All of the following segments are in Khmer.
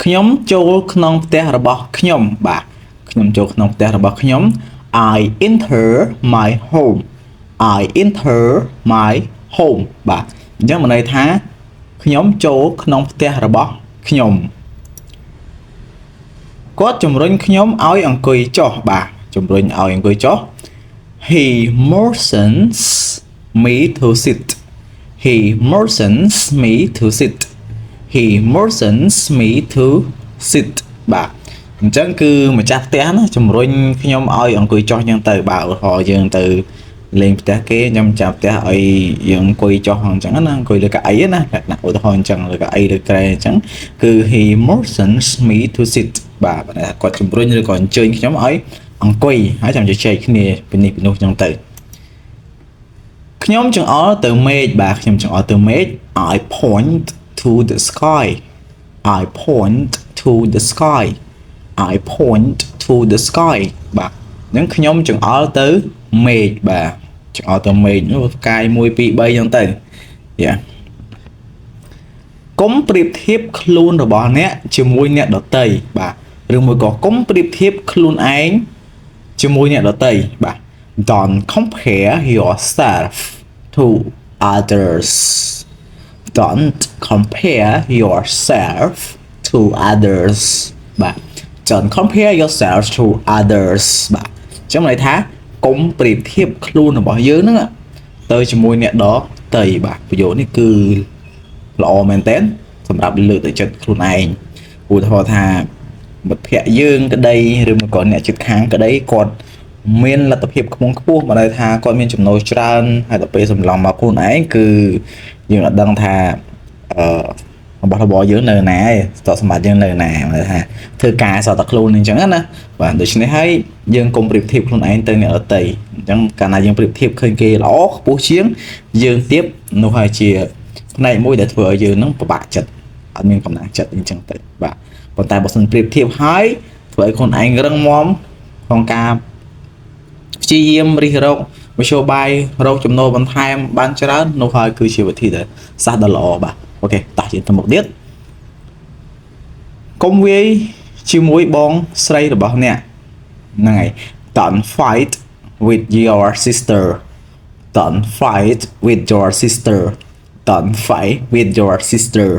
ខ្ញុំចូលក្នុងផ្ទះរបស់ខ្ញុំបាទខ្ញុំចូលក្នុងផ្ទះរបស់ខ្ញុំ I enter my home I enter my home បាទអញ្ចឹងមានន័យថាខ្ញុំចូលក្នុងផ្ទះរបស់ខ្ញុំគាត់ជំរុញខ្ញុំឲ្យអង្គុយចុះបាទជំរុញឲ្យអង្គុយចុះ He motions me to sit He motions me to sit He motions me to sit បាទអញ្ចឹងគឺម្ចាស់ផ្ទះណាជំរុញខ្ញុំឲ្យអង្គុយចុះអញ្ចឹងទៅបាទឧទាហរណ៍យើងទៅលេងផ្ទះគេខ្ញុំចាំផ្ទះឲ្យយើងអង្គុយចុះអញ្ចឹងណាអង្គុយលើកៅអីណាលក្ខណៈឧទាហរណ៍អញ្ចឹងលើកៅអីលើក្រែអញ្ចឹងគឺ he motions me to sit បាទគាត់ជំរុញឬក៏អញ្ជើញខ្ញុំឲ្យអង្គុយហើយចាំជជែកគ្នាពីនេះពីនោះអញ្ចឹងទៅខ្ញុំចង្អុលទៅមេឃបាទខ្ញុំចង្អុលទៅមេឃ I point to the sky I point to the sky I point to the sky បាទអញ្ចឹងខ្ញុំចង្អុលទៅមេឃបាទចង្អុលទៅមេឃផ្កាយ1 2 3អញ្ចឹងទៅយ៉ាកុំប្រៀបធៀបខ្លួនរបស់អ្នកជាមួយអ្នកដទៃបាទឬមួយក៏កុំប្រៀបធៀបខ្លួនឯងជាមួយអ្នកដទៃបាទ Don't compare yourself to others Don't compare yourself to others បាទ Don't compare yourself to others បាទអញ្ចឹងន័យថាកុំប្រៀបធៀបខ្លួនរបស់យើងហ្នឹងទៅជាមួយអ្នកដទៃបាទប្រយោគនេះគឺល្អមែនតើសម្រាប់លើកទឹកចិត្តខ្លួនឯងឧទាហរណ៍ថាមិត្តភ័ក្តិយើងក្តីឬមកក៏អ្នកជិតខាងក្តីគាត់មានលទ្ធភាពខ្ពង់ខ្ពស់មកន័យថាគាត់មានចំណូលច្រើនហើយដល់ពេលសម្លឹងមកខ្លួនឯងគឺយើងអត់ដឹងថារបស់របរយើងនៅណាឯងស្ទក់សម្បត្តិយើងនៅណាន័យថាធ្វើការសតខ្លួនអញ្ចឹងណាបាទដូច្នេះហើយយើងកុំប្រៀបធៀបខ្លួនឯងទៅអ្នកដទៃអញ្ចឹងកាលណាយើងប្រៀបធៀបឃើញគេល្អខ្ពស់ជាងយើងទៀតនោះហើយជាផ្នែកមួយដែលធ្វើឲ្យយើងនឹងពិបាកចិត្តអត់មានកម្លាំងចិត្តអញ្ចឹងទៅបាទប៉ុន្តែបើសិនប្រៀបធៀបហើយធ្វើឲ្យខ្លួនឯងរឹងមាំក្នុងការព្យាយាមរិះរកមធ្យោបាយរកចំណូលបន្ថែមបានច្រើននោះហើយគឺជាវិធីដែលសាស្ត្រដ៏ល្អបាទអូខេតោះយើងទៅមុខទៀតកុំវាយជាមួយបងស្រីរបស់អ្នកហ្នឹងហើយ Don't fight with your sister Don't fight with your sister Don't fight with your sister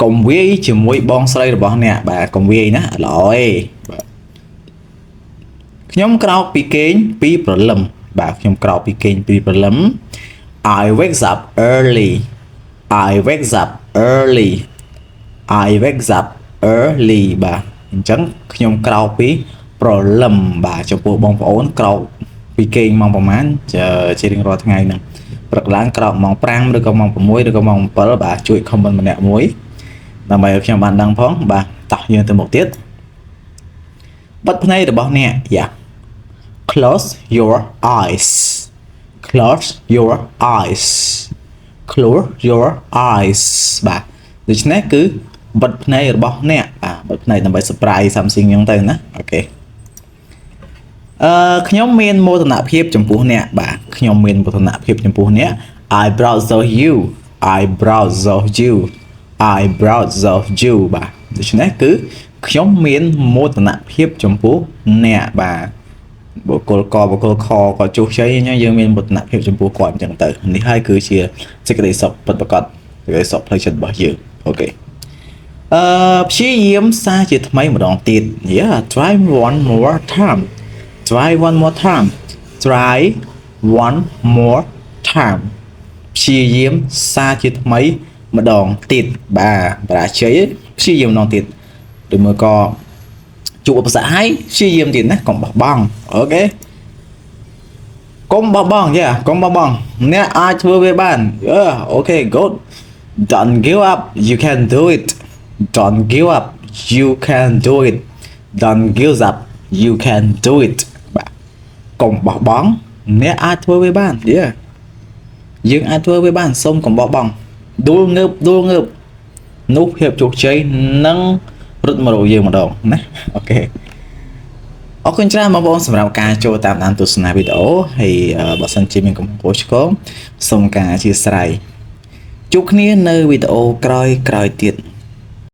កុំវាយជាមួយបងស្រីរបស់អ្នកបាទកុំវាយណាល្អទេបាទខ្ញុំក្រោកពីគេងពីព្រលឹមបាទខ្ញុំក្រោកពីគេងពីព្រលឹម I wake up early I wake up early I wake up early បាទអញ្ចឹងខ្ញុំក្រោកពីព្រលឹមបាទចំពោះបងប្អូនក្រោកពីគេងម៉ោងប្រហែលជារៀងរាល់ថ្ងៃហ្នឹងព្រឹកឡើងក្រោកម៉ោង5ឬក៏ម៉ោង6ឬក៏ម៉ោង7បាទជួយ comment ម្នាក់មួយដើម្បីឲ្យខ្ញុំបានដឹងផងបាទតោះយើងទៅមុខទៀតបិទភ្នែករបស់អ្នកយ៉ា Close your eyes Close your eyes Close your eyes បាទដូច្នេះគឺបិទភ្នែករបស់អ្នកបាទបិទភ្នែកដើម្បី surprise something អញ្ចឹងទៅណាអូខេខ្ញុំមានមោទនភាពចំពោះអ្នកបាទខ្ញុំមានមោទនភាពចំពោះអ្នក I browse you I browse you I browse you បាទដូច្នេះគឺខ្ញុំមានមោទនភាពចំពោះអ្នកបាទបុគ្គលកបុគ្គលខក៏ជោគជ័យយើងមានមោទនភាពចំពោះគាត់អញ្ចឹងទៅនេះហើយគឺជាសេចក្តីសុខពិតប្រាកដសេចក្តីសុខផ្លូវចិត្តរបស់យើងអូខេព្យាយាមសារជាថ្មីម្ដងទៀត Yeah try one more time Try one more time Try one more time ព្យាយាមសារជាថ្មីម្ដងទៀតបាទបរាជ័យព្យាយាមម្ដងទៀតឬមួយក៏ជួបឧបសគ្គហើយព្យាយាមទៀតណាកុំបោះបង់អូខេកុំបោះបង់យ៉ាកុំបោះបង់អ្នកអាចធ្វើវាបានអូខេ good Don't give up you can do it Don't give up you can do it Don't give up you can do it បាទកុំបោះបង់អ្នកអាចធ្វើវាបានយ៉ាយើងអាចធ្វើវាបានសូមកុំបោះបង់ដួលងើបនោះភាពជោគជ័យនឹងរត់មករកយើងម្ដងណាអូខេអរគុណច្រើនបងប្អូនសម្រាប់ការចូលតាមដានទស្សនាវីដេអូហើយបើសិនជាមានកំហុសឆ្គងសូមការអធិស្ឋានជួបគ្នានៅវីដេអូក្រោយទៀត